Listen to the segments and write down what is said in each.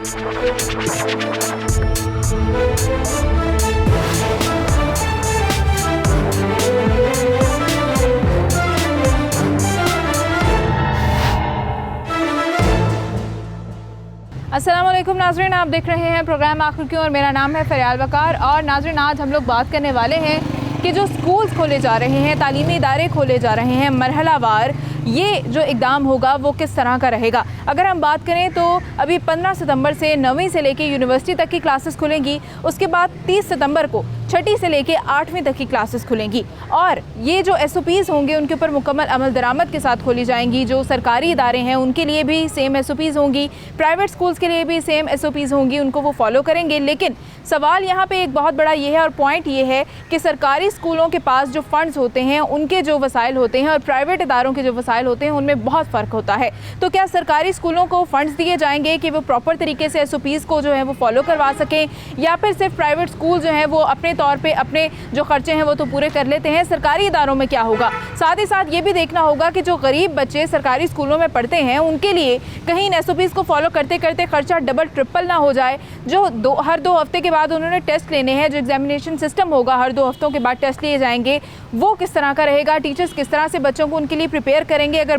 अस्सलाम वालेकुम नाज़रीन, आप देख रहे हैं प्रोग्राम आखिर क्यों और मेरा नाम है फ़रियाल वकार। और नाज़रीन, आज हम लोग बात करने वाले हैं कि जो स्कूल्स खोले जा रहे हैं, तालीमी इदारे खोले जा रहे हैं मरहलावार, ये जो इक़दाम होगा वो किस तरह का रहेगा। अगर हम बात करें तो अभी 15 सितंबर से 9वीं से लेके यूनिवर्सिटी तक की क्लासेस खुलेंगी। उसके बाद 30 सितंबर को 6ठी से लेके 8वीं तक की क्लासेस खुलेंगी और ये जो SOPs होंगे उनके ऊपर मुकम्मल अमल दरामद के साथ खोली जाएंगी। जो सरकारी इदारे हैं उनके लिए भी सेम SOPs होंगी, प्राइवेट स्कूल्स के लिए भी सेम SOPs होंगी, उनको वो फॉलो करेंगे। लेकिन सवाल यहाँ पे एक बहुत बड़ा ये है और पॉइंट ये है कि सरकारी स्कूलों के पास जो फ़ंड्स होते हैं, उनके जो वसाइल होते हैं और प्राइवेट इदारों के जो वसाइल होते हैं उनमें बहुत फ़र्क होता है। तो क्या सरकारी स्कूलों को फ़ंड्स दिए जाएंगे कि वो प्रॉपर तरीके से SOPs को जो है वो फॉलो करवा सकें, या फिर सिर्फ प्राइवेट स्कूल जो हैं वो अपने तौर पे अपने जो खर्चे हैं वो तो पूरे कर लेते हैं? सरकारी इदारों में क्या होगा? साथ ही साथ ये भी देखना होगा कि जो गरीब बच्चे सरकारी स्कूलों में पढ़ते हैं उनके लिए कहीं इन SOPs को फॉलो करते करते खर्चा डबल ट्रिपल ना हो जाए। जो हर 2 हफ्ते के बाद उन्होंने टेस्ट लेने हैं, जो एग्जामिनेशन सिस्टम होगा, हर 2 हफ्तों के बाद टेस्ट लिए जाएंगे, वो किस तरह का रहेगा? टीचर्स किस तरह से बच्चों को उनके लिए प्रिपेयर करेंगे? अगर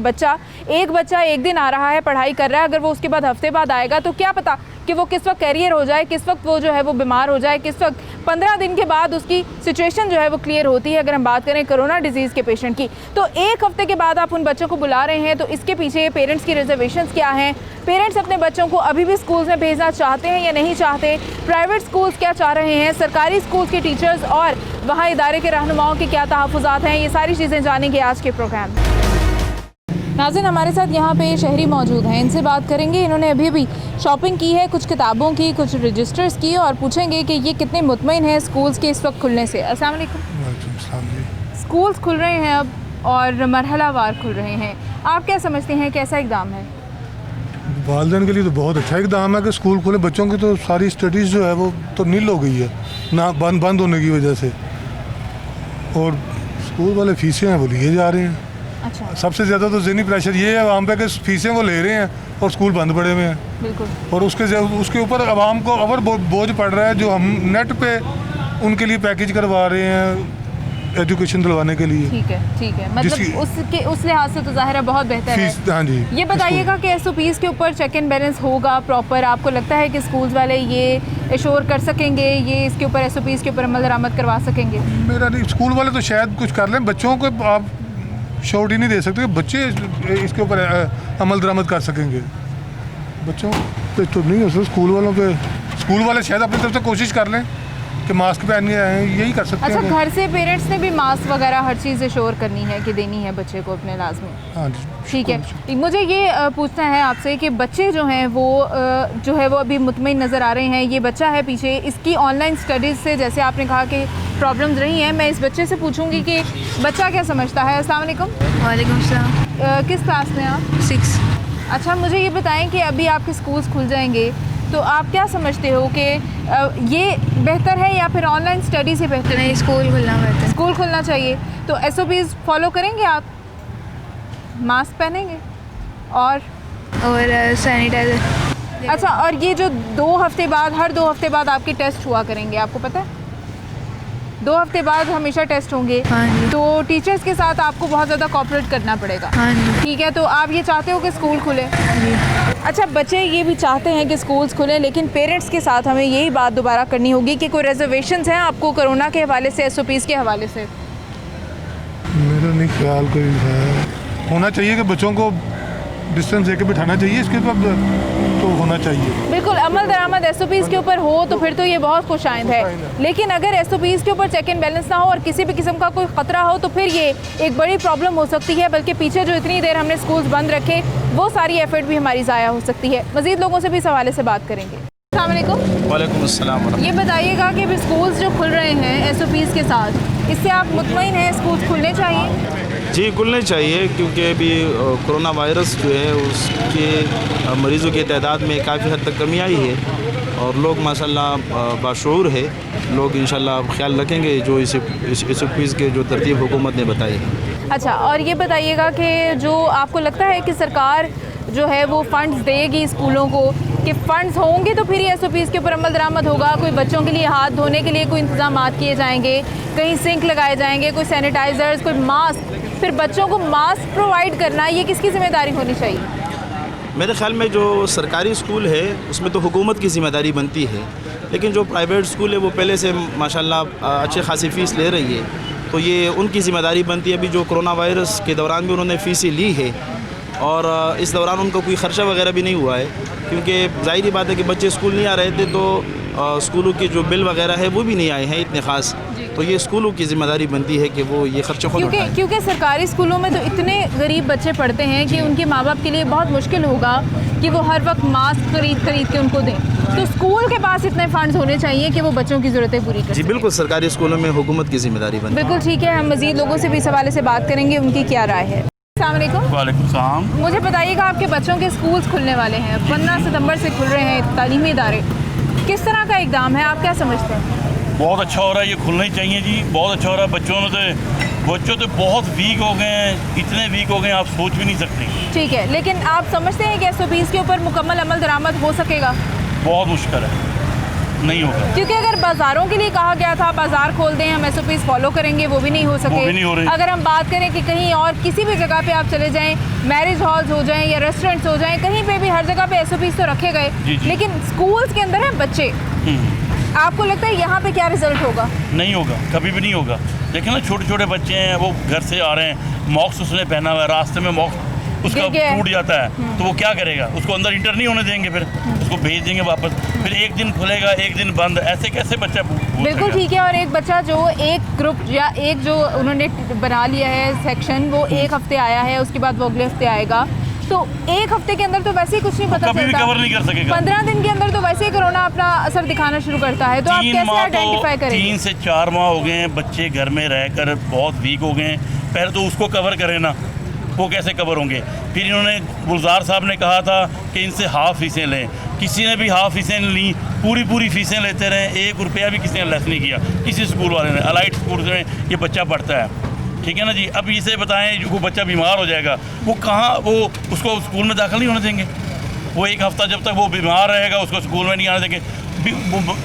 एक बच्चा एक दिन आ रहा है, पढ़ाई कर रहा है, अगर वो उसके बाद हफ्ते बाद आएगा तो क्या पता कि वो किस वक्त कैरियर हो जाए, किस वक्त वो जो है वो बीमार हो जाए, किस वक्त 15 दिन के बाद उसकी सिचुएशन जो है वो क्लियर होती है। अगर हम बात करें कोरोना डिजीज़ के पेशेंट की, तो 1 हफ्ते के बाद आप उन बच्चों को बुला रहे हैं, तो इसके पीछे पेरेंट्स की रिजर्वेशंस क्या हैं? पेरेंट्स अपने बच्चों को अभी भी स्कूल्स में भेजना चाहते हैं या नहीं चाहते? प्राइवेट स्कूल्स क्या चाह रहे हैं? सरकारी स्कूल्स के टीचर्स और वहाँ इदारे के रहनुमाओं के क्या तहफ़्फ़ुज़ात हैं? ये सारी चीज़ें जानेंगे आज के प्रोग्राम में। नाज़रीन, हमारे साथ यहाँ पे शहरी मौजूद हैं, इनसे बात करेंगे। इन्होंने अभी भी शॉपिंग की है, कुछ किताबों की, कुछ रजिस्टर्स की, और पूछेंगे कि ये कितने मुतमईन हैं स्कूल्स के इस वक्त खुलने से। अस्सलाम वालेकुम। स्कूल्स खुल रहे हैं अब और मरहलावार खुल रहे हैं, आप क्या समझते हैं कैसा इक़दाम है? वालिदैन के लिए तो बहुत अच्छा इक़दाम है कि स्कूल खुले। बच्चों की तो सारी स्टडीज़ जो है वो तो नील हो गई है ना, बंद होने की वजह से, और स्कूल वाले फीसें हैं वो लिए जा रहे हैं। अच्छा। सबसे ज़्यादा तो ज़हनी प्रेशर ये है आवाम पे कि फीसें वो ले रहे हैं और स्कूल बंद पड़े हुए हैं। बिल्कुल। और उसके ऊपर आवाम को और बोझ पड़ रहा है, जो हम नेट पे उनके लिए पैकेज करवा रहे हैं एजुकेशन दिलवाने के लिए। ठीक है, मतलब उस लिहाज से तो ज़ाहिर है बहुत बेहतर है। हाँ जी। ये बताइएगा कि SOPs के ऊपर चेक एंड बैलेंस होगा प्रॉपर? आपको लगता है कि स्कूल्स वाले ये एश्योर कर सकेंगे, ये इसके ऊपर SOPs के ऊपर अमल दरामद करवा सकेंगे? मेरा नहीं, स्कूल वाले तो शायद कुछ कर लें, बच्चों को आप श्योरिटी नहीं दे सकते कि बच्चे इसके ऊपर अमल दरामद कर सकेंगे। बच्चों पे तो नहीं हो सकता, स्कूल वालों पे, स्कूल वाले शायद अपनी तरफ से कोशिश कर लें कि मास्क पहन के आए, यही कर सकते हैं। अच्छा, घर से पेरेंट्स ने भी मास्क वगैरह हर चीज़ एश्योर करनी है कि देनी है बच्चे को अपने लाजमी? हाँ जी। ठीक है। मुझे ये पूछना है आपसे कि बच्चे जो हैं वो जो है वो अभी मुतमईन नज़र आ रहे हैं। ये बच्चा है पीछे, इसकी ऑनलाइन स्टडीज़ से जैसे आपने कहा कि प्रॉब्लम्स रही हैं, मैं इस बच्चे से पूछूंगी कि बच्चा क्या समझता है। अस्सलाम वालेकुम। वालेकुम सलाम। किस क्लास में आप? 6। अच्छा, मुझे ये बताएं कि अभी आपके स्कूल्स खुल जाएंगे तो आप क्या समझते हो कि ये बेहतर है या फिर ऑनलाइन स्टडी से बेहतर है? स्कूल खुलना बेहतर है। स्कूल खुलना चाहिए। तो SOPs फॉलो करेंगे आप? मास्क पहनेंगे और सैनिटाइज़र। अच्छा, और ये जो 2 हफ्ते बाद, हर 2 हफ्ते बाद आपके टेस्ट हुआ करेंगे, आपको पता है 2 हफ्ते बाद हमेशा टेस्ट होंगे। हाँ जी। तो टीचर्स के साथ आपको बहुत ज़्यादा कोऑपरेट करना पड़ेगा। हाँ जी। ठीक है, तो आप ये चाहते हो कि स्कूल खुले? जी। अच्छा, बच्चे ये भी चाहते हैं कि स्कूल्स खुलें, लेकिन पेरेंट्स के साथ हमें यही बात दोबारा करनी होगी कि कोई रिजर्वेशंस हैं आपको कोरोना के हवाले से, SOPs के हवाले से? मेरा नहीं ख्याल कोई है। होना चाहिए कि बच्चों को डिस्टेंस देके बिठाना चाहिए, इसके ऊपर तो होना चाहिए। बिल्कुल, अमल दरामद SOPs के ऊपर हो तो फिर तो ये बहुत खुशाइंद है। लेकिन अगर SOPs के ऊपर चेक एंड बैलेंस ना हो और किसी भी किस्म का कोई ख़तरा हो तो फिर ये एक बड़ी प्रॉब्लम हो सकती है। बल्कि पीछे जो इतनी देर हमने स्कूल्स बंद रखे, वो सारी एफर्ट भी हमारी ज़ाया हो सकती है। मज़ीद लोगों से भी इस हवाले से बात करेंगे। अस्सलाम वालेकुम। वालेकुम अस्सलाम। ये बताइएगा कि अभी स्कूल्स जो खुल रहे हैं SOPs के साथ, इससे आप मुतमईन हैं? स्कूल्स खुलने चाहिए? जी, खुलने चाहिए, क्योंकि अभी कोरोना वायरस जो है उसके मरीज़ों की तादाद में काफ़ी हद तक कमी आई है और लोग माशाल्लाह बाशऊर है। लोग इंशाल्लाह ख्याल रखेंगे जो इस SOPs के जो तरतीब हुकूमत ने बताई है। अच्छा, और ये बताइएगा कि जो आपको लगता है कि सरकार जो है वो फ़ंड्स देगी स्कूलों को, कि फ़ंड्स होंगे तो फिर ही SOPs के ऊपर अमल दरामद होगा। कोई बच्चों के लिए हाथ धोने के लिए कोई इंतजाम किए जाएंगे, कहीं सिंक लगाए जाएंगे, कोई सैनिटाइज़र्स, कोई मास्क। फिर बच्चों को मास्क प्रोवाइड करना ये किसकी ज़िम्मेदारी होनी चाहिए? मेरे ख्याल में जो सरकारी स्कूल है उसमें तो हुकूमत की ज़िम्मेदारी बनती है, लेकिन जो प्राइवेट स्कूल है वो पहले से माशाल्लाह अच्छे खासी फ़ीस ले रही है, तो ये उनकी ज़िम्मेदारी बनती है। अभी जो कोरोना वायरस के दौरान भी उन्होंने फ़ीसें ली है और इस दौरान उनको कोई ख़र्चा वगैरह भी नहीं हुआ है, क्योंकि ज़ाहिर बात है कि बच्चे स्कूल नहीं आ रहे थे तो स्कूलों के जो बिल वगैरह है वो भी नहीं आए हैं इतने ख़ास। तो ये स्कूलों की ज़िम्मेदारी बनती है कि वो ये खर्चे खुद उठाएं। क्योंकि सरकारी स्कूलों में तो इतने गरीब बच्चे पढ़ते हैं कि उनके माँ बाप के लिए बहुत मुश्किल होगा कि वो हर वक्त मास्क खरीद के उनको दें। तो स्कूल के पास इतने फंड्स होने चाहिए कि वो बच्चों की ज़रूरतें पूरी कर जी सकें। बिल्कुल, सरकारी स्कूलों में हुकूमत की ज़िम्मेदारी बनती है। बिल्कुल ठीक है, हम मज़ीद लोगों से भी इस हवाले से बात करेंगे, उनकी क्या राय है। अस्सलाम वालेकुम। वालेकुम सलाम। मुझे बताइएगा, आपके बच्चों के स्कूल्स खुलने वाले हैं, 15 सितंबर से खुल रहे हैं तालीमी इदारे, किस तरह का इक़दाम है, आप क्या समझते हैं? बहुत अच्छा हो रहा है, ये खुलना ही चाहिए जी। बहुत अच्छा हो रहा है। बच्चों तो बहुत वीक हो गए हैं, इतने वीक हो गए हैं आप सोच भी नहीं सकते। ठीक है, लेकिन आप समझते हैं कि SOPs के ऊपर मुकम्मल अमल दरामद हो सकेगा? बहुत मुश्किल है, नहीं होगा। क्योंकि अगर बाज़ारों के लिए कहा गया था बाज़ार खोल दें, हम SOPs फॉलो करेंगे, वो भी नहीं हो सके। वो भी नहीं हो रही। अगर हम बात करें कि कहीं और किसी भी जगह पे आप चले जाएं, मैरिज हॉल्स हो जाएं या रेस्टोरेंट्स हो जाएं, कहीं पे भी हर जगह पे SOPs तो रखे गए, जी, जी। लेकिन स्कूल्स के अंदर हैं बच्चे। आपको लगता है यहाँ पे क्या रिजल्ट होगा? नहीं होगा, कभी भी नहीं होगा। देखिए ना, छोटे छोटे बच्चे हैं, वो घर से आ रहे हैं, मॉक्स उसने पहना हुआ है, रास्ते में मॉक्स उसका गिर गया है। टूट जाता है तो वो क्या करेगा? उसको अंदर इंटर नहीं होने देंगे, फिर उसको भेज देंगे वापस, फिर एक दिन खुलेगा एक दिन बंद, ऐसे कैसे बच्चा बिल्कुल ठीक है। और एक बच्चा जो एक ग्रुप या एक जो उन्होंने बना लिया है सेक्शन, वो एक हफ्ते आया है, उसके बाद वो अगले हफ्ते आएगा, तो एक हफ्ते के अंदर तो वैसे ही कुछ नहीं पता कभी भी चलता। कवर नहीं कर सकेगा। 15 दिन के अंदर तो वैसे ही कोरोना अपना असर दिखाना शुरू करता है, तो आप कैसे आइडेंटिफाई करेंगे? 3 से 4 माह हो गए हैं, बच्चे घर में रहकर बहुत वीक हो गए हैं। पहले तो उसको कवर करें ना, वो कैसे कवर होंगे? फिर इन्होंने गुलजार साहब ने कहा था कि इनसे हाफ़ फीसें लें, किसी ने भी हाफ़ फीसें ली, पूरी फीसें लेते रहे, 1 रुपया भी किसी ने लेस नहीं किया किसी स्कूल वाले ने। अलाइट स्कूल में ये बच्चा पढ़ता है, ठीक है ना जी। अब इसे बताएं, जो बच्चा बीमार हो जाएगा वो कहाँ, वो उसको स्कूल में दाखिल नहीं होने देंगे। वो 1 हफ्ता जब तक वो बीमार रहेगा उसको स्कूल में नहीं आने देंगे।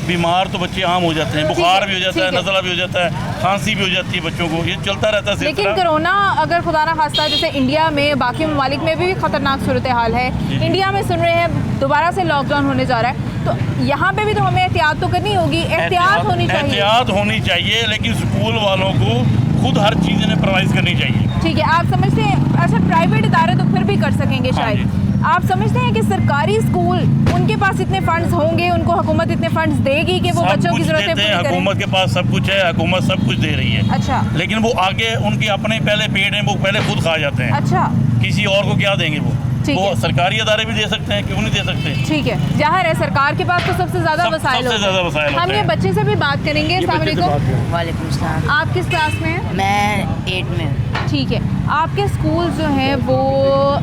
बीमार तो बच्चे आम हो जाते हैं, बुखार भी हो जाता है, नज़ला भी हो जाता है, खांसी भी हो जाती है बच्चों को, ये चलता रहता है। लेकिन कोरोना अगर खुदा ना खास्ता जैसे इंडिया में, बाकी ममालिक में भी खतरनाक सूरत हाल है, इंडिया में सुन रहे हैं दोबारा से लॉकडाउन होने जा रहा है, तो यहाँ पे भी तो हमें एहतियात तो करनी होगी, एहतियात होनी चाहिए, लेकिन स्कूल वालों को खुद हर चीज़ इन्हें प्रोवाइड करनी चाहिए। ठीक है, आप समझते हैं? अच्छा, प्राइवेट इदारे तो फिर भी कर सकेंगे शायद। आप समझते हैं कि सरकारी स्कूल, उनके पास इतने फंड्स होंगे, उनको हुकूमत इतने फंड्स देगी कि वो बच्चों की ज़रूरतें पूरी करें? हुकूमत के पास सब कुछ है, हुकूमत सब कुछ दे रही है। अच्छा, लेकिन वो आगे उनके अपने पहले पेट हैं, वो पहले खुद खा जाते हैं। अच्छा, किसी और को क्या देंगे? वो सरकारी अदारे भी दे सकते हैं, क्यों नहीं दे सकते? ठीक है, जाहिर है सरकार के पास तो सबसे ज़्यादा वसाइल होते हैं। हम ये बच्चे से भी बात करेंगे। अस्सलाम वालेकुम। वालेकुम सलाम। आप किस क्लास में हैं? मैं 8 में हूँ। ठीक है, आपके स्कूल जो हैं वो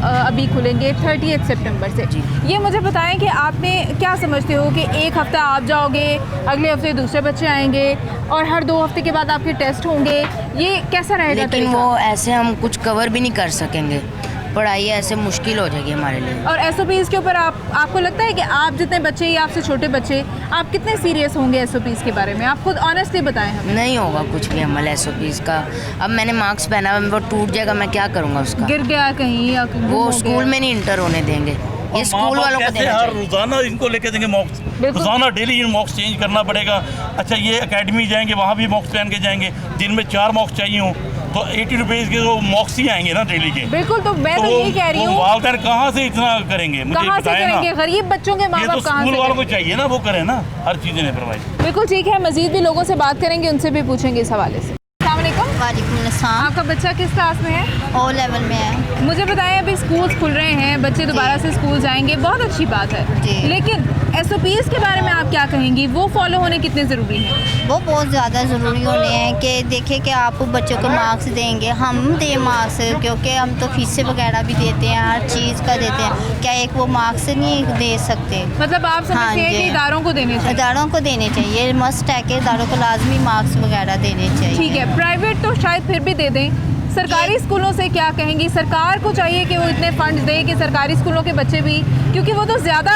अभी खुलेंगे 30 सितंबर से। ये मुझे बताएं कि आपने क्या समझते हो कि एक हफ्ता आप जाओगे, अगले हफ्ते दूसरे बच्चे आएंगे और हर 2 हफ्ते के बाद आपके टेस्ट होंगे, ये कैसा रहेगा? लेकिन वो ऐसे हम कुछ कवर भी नहीं कर सकेंगे, पढ़ाई ऐसे मुश्किल हो जाएगी हमारे लिए। और SOPs के ऊपर आपको लगता है कि आप जितने बच्चे या आपसे छोटे बच्चे, आप कितने सीरियस होंगे SOPs के बारे में? आप खुद ऑनेस्टली बताएं हमें। नहीं होगा कुछ भी अमल SOPs का। अब मैंने मार्क्स पहना हुआ, वो टूट जाएगा, मैं क्या करूँगा उसका? गिर गया कहीं या वो स्कूल में नहीं इंटर होने देंगे, ये स्कूल वालों को देना हर चाहिए। रोज़ाना इनको लेके देंगे मॉक्स, रोज़ाना डेली इन मॉक्स चेंज करना पड़ेगा। अच्छा, ये एकेडमी जाएंगे, वहाँ भी मॉक्स पहन के जाएंगे, दिन में 4 मॉक्स चाहिए हों तो 80 रुपीज़ के वो मॉक्स ही आएंगे ना डेली के। बिल्कुल, तो मैं तो यही कह रही हूँ, वालदैन कहाँ से इतना करेंगे? मुझे कहाँ से करेंगे? गरीब बच्चों के माँ बाप कहाँ से? स्कूल वालों को चाहिए ना, वो करें ना, हर चीज़ इन्हें प्रोवाइड। बिल्कुल ठीक है, मजीद भी लोगों से बात करेंगे, उनसे भी पूछेंगे इस हवाले से। वालेकुम अस्सलाम। आपका बच्चा किस क्लास में है? O लेवल में है। मुझे बताएं, अभी स्कूल्स खुल रहे हैं, बच्चे दोबारा से स्कूल जाएंगे, बहुत अच्छी बात है, लेकिन SOPs के बारे में आप क्या कहेंगी? वो फॉलो होने कितने ज़रूरी हैं? वो बहुत ज़्यादा ज़रूरी होने हैं कि देखिए कि आप बच्चों को मार्क्स देंगे, हम दें मार्क्स, क्योंकि हम तो फीसें वगैरह भी देते हैं, हर चीज़ का देते हैं, क्या एक वो मार्क्स नहीं दे सकते? मतलब आप समझते हैं कि इदारों को देने चाहिए? इदारों को देने चाहिए, मस्ट है कि इदारों को लाजमी मार्क्स वगैरह देने चाहिए। ठीक है, प्राइवेट तो शायद फिर भी दे दें, सरकारी स्कूलों से क्या कहेंगी? सरकार को चाहिए कि वो इतने फंड्स दे कि सरकारी स्कूलों के बच्चे भी, क्योंकि वो तो ज़्यादा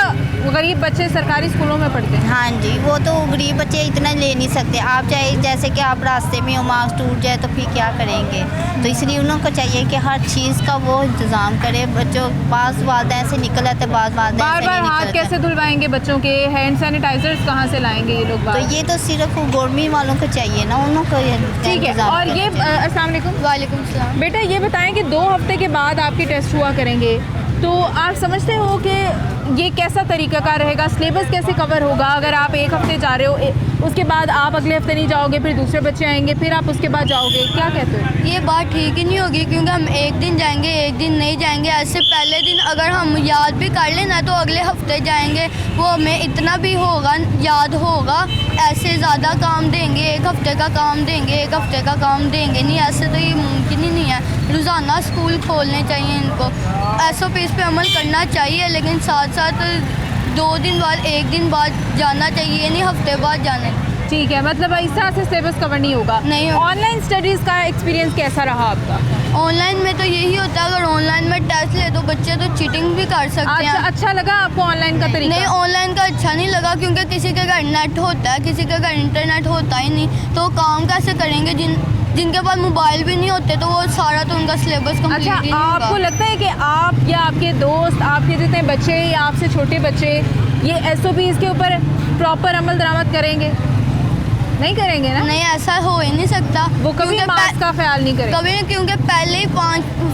गरीब बच्चे सरकारी स्कूलों में पढ़ते हैं। हाँ जी, वो तो गरीब बच्चे इतना ले नहीं सकते। आप चाहे जैसे कि आप रास्ते में हो, मार्क्स टूट जाए तो फिर क्या करेंगे। तो इसलिए उन लोगों को चाहिए कि हर चीज़ का वो इंतज़ाम करे। बच्चों पास वालदैन से निकल आते, बाद बार बार हाथ कैसे धुलवाएंगे बच्चों के, हैंड सैनिटाइजर्स कहाँ से लाएंगे ये लोग? तो ये तो सिर्फ गवर्नमेंट वालों को चाहिए ना, उन लोगों को ठीक है। और ये अस्सलाम वालेकुम। वालेकुम सलाम। बेटा ये बताएं कि 2 हफ्ते के बाद आपके टेस्ट हुआ करेंगे, तो आप समझते हो कि ये कैसा तरीका का रहेगा, सिलेबस कैसे कवर होगा? अगर आप 1 हफ्ते जा रहे हो, उसके बाद आप अगले हफ्ते नहीं जाओगे, फिर दूसरे बच्चे आएंगे, फिर आप उसके बाद जाओगे, क्या कहते हो? ये बात ठीक ही नहीं होगी, क्योंकि हम एक दिन जाएंगे एक दिन नहीं जाएंगे। ऐसे पहले दिन अगर हम याद भी कर लेना तो अगले हफ्ते जाएंगे, वो हमें इतना भी होगा याद होगा। ऐसे ज़्यादा काम देंगे, 1 हफ्ते का काम देंगे, 1 हफ्ते का काम देंगे नहीं, ऐसे तो ये मुमकिन ही नहीं है। रोज़ाना स्कूल खोलने चाहिए इनको, SOPs पे अमल करना चाहिए, लेकिन साथ साथ 2 दिन बाद 1 दिन बाद जाना चाहिए, नहीं हफ्ते बाद जाना। ठीक है, मतलब इस तरह से सिलेबस कवर नहीं होगा। नहीं होगा। ऑनलाइन स्टडीज़ का एक्सपीरियंस कैसा रहा आपका? ऑनलाइन में तो यही होता है, अगर ऑनलाइन में टेस्ट ले तो बच्चे तो चीटिंग भी कर सकते हैं। अच्छा लगा आपको ऑनलाइन का तरीका? नहीं, ऑनलाइन का अच्छा नहीं लगा, क्योंकि किसी के घर नेट होता है, किसी के घर इंटरनेट होता ही नहीं, तो काम कैसे करेंगे? जिनके पास मोबाइल भी नहीं होते तो वो सारा तो उनका सिलेबस कंप्लीट ही नहीं होगा। आपको लगता है कि आप या आपके दोस्त, आपके जितने बच्चे या आपसे छोटे बच्चे ये SOPs के ऊपर प्रॉपर अमल दरामद करेंगे? नहीं करेंगे ना? नहीं, ऐसा हो ही नहीं सकता। वो कभी मार्क्स का ख्याल नहीं करेंगे कभी नहीं, क्योंकि पहले ही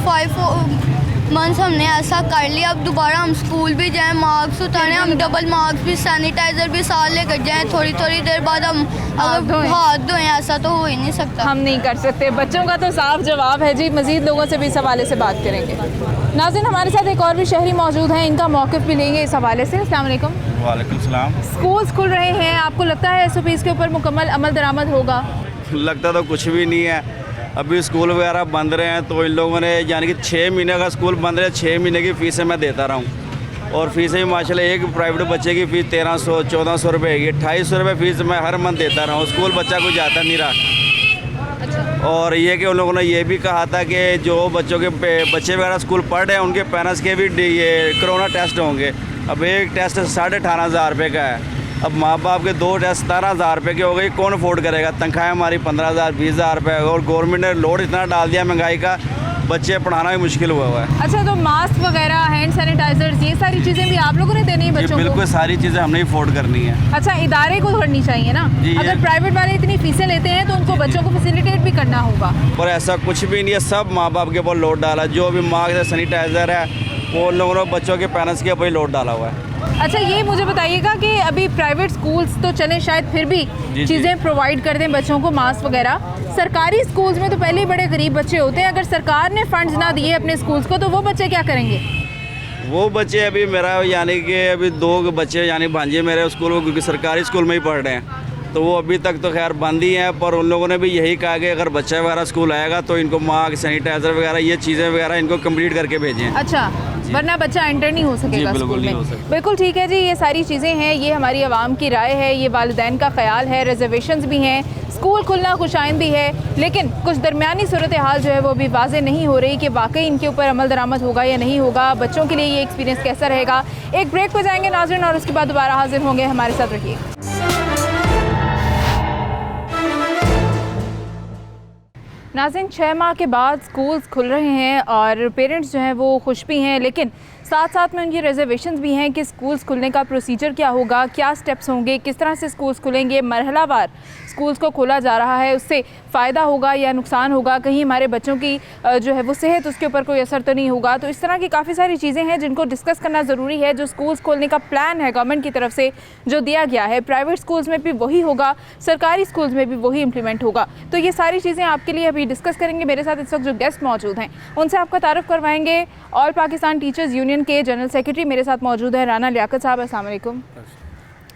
5 मंथ्स हमने ऐसा कर लिया। अब दोबारा हम स्कूल भी जाएं, मार्क्स उतारें, हम डबल मार्क्स भी, सैनिटाइज़र भी साथ लेकर जाएं, थोड़ी थोड़ी देर बाद हम अगर हाथ धोएं, ऐसा तो हो ही नहीं सकता। हम नहीं कर सकते। बच्चों का तो साफ जवाब है जी। मज़ीद लोगों से भी इस हवाले से बात करेंगे। नाज़रीन, हमारे साथ एक और भी शहरी मौजूद हैं, इनका मौक़िफ़ भी लेंगे इस हवाले से। अस्सलाम वालेकुम। वालेकुम सलाम। स्कूल्स खुल रहे हैं, आपको लगता है SOPs के ऊपर मुकम्मल अमल दरामद होगा? लगता तो कुछ भी नहीं है, अभी स्कूल वगैरह बंद रहे हैं, तो इन लोगों ने यानी कि 6 महीने का स्कूल बंद रहे, 6 महीने की फ़ीसें मैं देता रहा हूँ। और फ़ीसें भी माशाल्लाह, एक प्राइवेट बच्चे की फ़ीस 1300-1400 रुपये की, 2800 रुपये फ़ीस मैं हर मंथ देता रहा हूँ। स्कूल बच्चा कुछ जाता नहीं रहा। और ये कि उन लोगों ने ये भी कहा था कि जो बच्चों के बच्चे वगैरह स्कूल पढ़ रहे हैं उनके पेरेंट्स के भी ये कोरोना टेस्ट होंगे। अब एक टेस्ट 18,500 रुपये का है, अब माँ बाप के 2 टेस्ट 17,000 रुपये के हो गई, कौन अफोर्ड करेगा? तनख्वाहें हमारी 15,000 20,000 रुपये, और गवर्नमेंट ने लोड इतना डाल दिया महंगाई का, बच्चे पढ़ाना भी मुश्किल हुआ है। अच्छा, तो मास्क वगैरह, हैंड सैनिटाइजर्स, ये सारी चीज़ें भी आप लोगों ने देनी है बच्चों को? बिल्कुल, सारी चीज़ें हमने अफोर्ड करनी है। अच्छा, इदारे को करनी चाहिए ना? अगर प्राइवेट वाले इतनी फीसें लेते हैं तो उनको बच्चों को फैसिलिटेट भी करना होगा। और ऐसा कुछ भी नहीं है, सब माँ बाप के ऊपर लोड डाला। जो भी मास्क है, सैनिटाइज़र है, वो लोगों ने बच्चों के पेरेंट्स के ऊपर लोड डाला हुआ है। अच्छा, ये मुझे बताइएगा कि अभी प्राइवेट स्कूल्स तो चले, शायद फिर भी चीज़ें प्रोवाइड कर दें बच्चों को, मास्क वगैरह। सरकारी स्कूल्स में तो पहले ही बड़े गरीब बच्चे होते हैं, अगर सरकार ने फंड्स ना दिए अपने स्कूल्स को तो वो बच्चे क्या करेंगे? वो बच्चे अभी मेरा यानी कि अभी 2 बच्चे यानी भांजे मेरे स्कूल में, क्योंकि सरकारी स्कूल में ही पढ़ रहे हैं, तो वो अभी तक तो खैर बंद ही है। पर उन लोगों ने भी यही कहा कि अगर बच्चा वगैरह स्कूल आएगा तो इनको मास्क, सैनिटाइज़र वगैरह ये चीज़ें वगैरह इनको कंप्लीट करके भेजें। अच्छा, वरना बच्चा एंटर नहीं हो सकेगा स्कूल में। बिल्कुल ठीक है जी, ये सारी चीज़ें हैं, ये हमारी आवाम की राय है, ये वालिदैन का ख्याल है, रिजर्वेशंस भी हैं, स्कूल खुलना खुशाइंद भी है, लेकिन कुछ दरमियानी सूरत हाल जो है वो अभी वाज़ेह नहीं हो रही कि वाकई इनके ऊपर अमल दरामद होगा या नहीं होगा, बच्चों के लिए ये एक्सपीरियंस कैसा रहेगा। एक ब्रेक पर जाएंगे नाज़रीन और उसके बाद दोबारा हाजिर होंगे, हमारे साथ रहिए। नाज़रीन, 6 माह के बाद स्कूल्स खुल रहे हैं और पेरेंट्स जो हैं वो खुश भी हैं, लेकिन साथ साथ में उनकी रिजर्वेशंस भी हैं कि स्कूल्स खुलने का प्रोसीजर क्या होगा, क्या स्टेप्स होंगे, किस तरह से स्कूल्स खुलेंगे, मरहलावार स्कूल्स को खोला जा रहा है, उससे फ़ायदा होगा या नुकसान होगा, कहीं हमारे बच्चों की जो है वो सेहत उसके ऊपर कोई असर तो नहीं होगा। तो इस तरह की काफ़ी सारी चीज़ें हैं जिनको डिस्कस करना ज़रूरी है। जो स्कूल्स खोलने का प्लान है गवर्नमेंट की तरफ से जो दिया गया है, प्राइवेट स्कूल्स में भी वही होगा, सरकारी स्कूल्स में भी वही इम्प्लीमेंट होगा। तो ये सारी चीज़ें आपके लिए अभी डिस्कस करेंगे। मेरे साथ इस वक्त जो गेस्ट मौजूद हैं उनसे आपका तारुफ करवाएंगे। ऑल पाकिस्तान टीचर्स यूनियन के जनरल सेक्रेटरी मेरे साथ मौजूद है राना लियाकत साहब। अस्सलाम वालेकुम।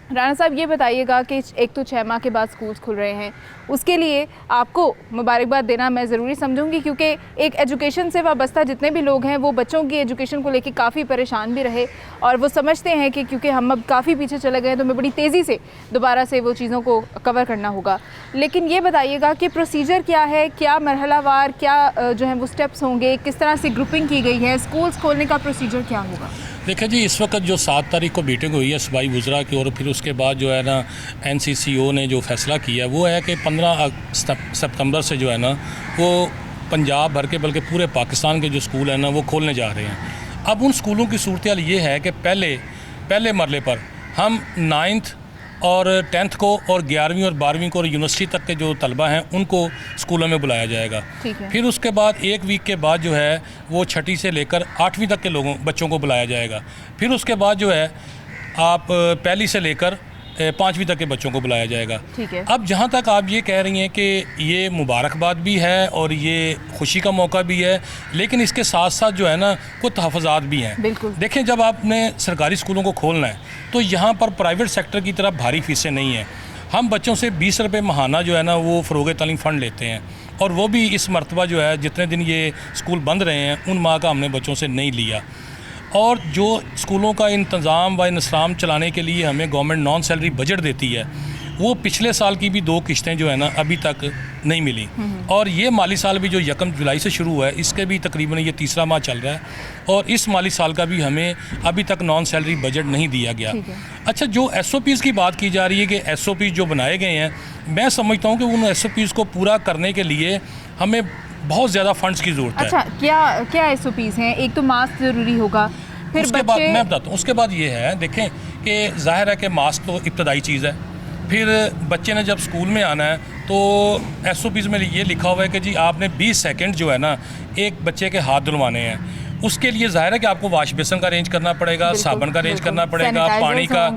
राना साहब, ये बताइएगा कि एक तो 6 माह के बाद स्कूल्स खुल रहे हैं, उसके लिए आपको मुबारकबाद देना मैं ज़रूरी समझूंगी, क्योंकि एक एजुकेशन से वाबस्ता जितने भी लोग हैं वो बच्चों की एजुकेशन को लेकर काफ़ी परेशान भी रहे और वो समझते हैं कि क्योंकि हम अब काफ़ी पीछे चले गए तो हमें बड़ी तेज़ी से दोबारा से वो चीज़ों को कवर करना होगा। लेकिन ये बताइएगा कि प्रोसीजर क्या है, क्या मरहलावार क्या जो है वो स्टेप्स होंगे, किस तरह से ग्रुपिंग की गई है, स्कूल्स खोलने का प्रोसीजर क्या होगा? देखिए जी, इस वक्त जो 7 तारीख को मीटिंग हुई है सूबाई वज़रा की, और फिर उसके बाद जो है ना NCCO ने जो फ़ैसला किया वो है कि 15 सितंबर से जो है ना वो पंजाब भर के बल्कि पूरे पाकिस्तान के जो स्कूल हैं ना वो खोलने जा रहे हैं। अब उन स्कूलों की सूरत हाल ये है कि पहले मरले पर हम 9th और 10th को और 11वीं और 12वीं को और यूनिवर्सिटी तक के जो तलबा हैं उनको स्कूलों में बुलाया जाएगा। फिर उसके बाद 1 वीक के बाद जो है वो 6ठी से लेकर 8वीं तक के बच्चों को बुलाया जाएगा। फिर उसके बाद जो है आप 1ली से लेकर 5वीं तक के बच्चों को बुलाया जाएगा। अब जहाँ तक आप ये कह रही हैं कि ये मुबारकबाद भी है और ये खुशी का मौका भी है, लेकिन इसके साथ साथ जो है ना कुछ तहफ़्फ़ुज़ात भी हैं। देखें, जब आपने सरकारी स्कूलों को खोलना है तो यहाँ पर प्राइवेट सेक्टर की तरह भारी फ़ीसें नहीं हैं। हम बच्चों से 20 रुपये माहाना जो है ना वो फ़रोग़ तालीम फ़ंड लेते हैं, और वो भी इस मरतबा जो है जितने दिन ये स्कूल बंद रहे हैं उन माह का हमने बच्चों से नहीं लिया। और जो स्कूलों का इंतज़ाम व इंतज़ाम चलाने के लिए हमें गवर्नमेंट नॉन सैलरी बजट देती है, वो पिछले साल की भी 2 किश्तें जो है ना अभी तक नहीं मिली, और ये माली साल भी जो 1 जुलाई से शुरू हुआ है इसके भी तकरीबन ये 3रा माह चल रहा है, और इस माली साल का भी हमें अभी तक नॉन सैलरी बजट नहीं दिया गया। अच्छा, जो SOPs की बात की जा रही है कि SOPs जो बनाए गए हैं, मैं समझता हूँ कि उन SOPs को पूरा करने के लिए हमें बहुत ज़्यादा फंड्स की ज़रूरत है। अच्छा, क्या SOPs हैं? एक तो मास्क ज़रूरी होगा, फिर उसके बाद मैं बताता हूँ, उसके बाद ये है, देखें कि ज़ाहिर है कि मास्क तो इब्तदाई चीज़ है। फिर बच्चे ने जब स्कूल में आना है तो SOPs में ये लिखा हुआ है कि जी आपने 20 सेकंड जो है ना एक बच्चे के हाथ धुलवाने हैं। उसके लिए ज़ाहिर है कि आपको वाश बेसन का अरेंज करना पड़ेगा, साबुन का अरेंज करना पड़ेगा, पानी का,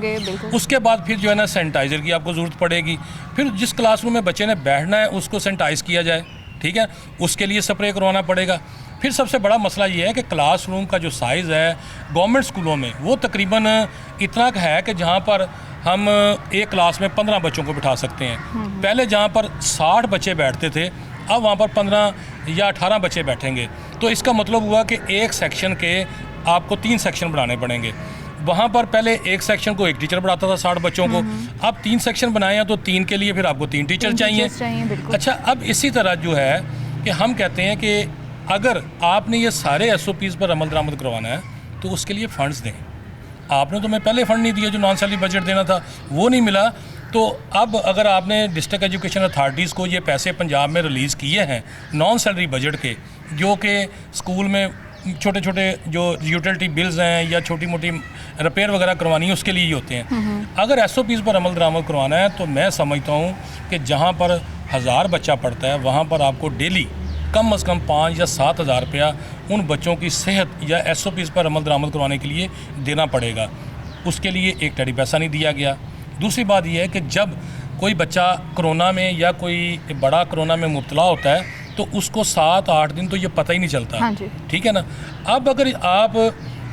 उसके बाद फिर जो है ना सैनिटाइज़र की आपको ज़रूरत पड़ेगी। फिर जिस क्लासरूम में बच्चे ने बैठना है उसको सैनिटाइज़ किया जाए, ठीक है, उसके लिए स्प्रे करवाना पड़ेगा। फिर सबसे बड़ा मसला ये है कि क्लासरूम का जो साइज़ है गवर्नमेंट स्कूलों में वो तकरीबन इतना का है कि जहाँ पर हम एक क्लास में 15 बच्चों को बिठा सकते हैं। पहले जहाँ पर 60 बच्चे बैठते थे, अब वहाँ पर 15 या 18 बच्चे बैठेंगे। तो इसका मतलब हुआ कि एक सेक्शन के आपको 3 सेक्शन बनाने पड़ेंगे। वहाँ पर पहले एक सेक्शन को एक टीचर पढ़ाता था 60 बच्चों को, अब 3 सेक्शन बनाए हैं तो 3 के लिए फिर आपको 3 टीचर चाहिए। अच्छा, अब इसी तरह जो है कि हम कहते हैं कि अगर आपने ये सारे SOPs पर अमल दरामद करवाना है तो उसके लिए फ़ंड्स दें। आपने तो मैं पहले फ़ंड नहीं दिया, जो नॉन सैलरी बजट देना था वो नहीं मिला। तो अब अगर आपने डिस्ट्रिक्ट एजुकेशन अथॉरिटीज़ को ये पैसे पंजाब में रिलीज़ किए हैं नॉन सैलरी बजट के, जो कि स्कूल में छोटे छोटे जो यूटिलिटी बिल्स हैं या छोटी मोटी रिपेयर वगैरह करवानी है उसके लिए ही होते हैं। अगर SOPs पर अमल दरामद करवाना है तो मैं समझता हूँ कि जहाँ पर 1000 बच्चा पढ़ता है वहाँ पर आपको डेली कम से कम 5 या 7 हज़ार रुपया उन बच्चों की सेहत या SOPs पर अमल दरामद करवाने के लिए देना पड़ेगा। उसके लिए एक टेडी पैसा नहीं दिया गया। दूसरी बात यह है कि जब कोई बच्चा कोरोना में या कोई बड़ा कोरोना में मुब्तला होता है तो उसको 7-8 दिन तो ये पता ही नहीं चलता, ठीक है ना। अब अगर आप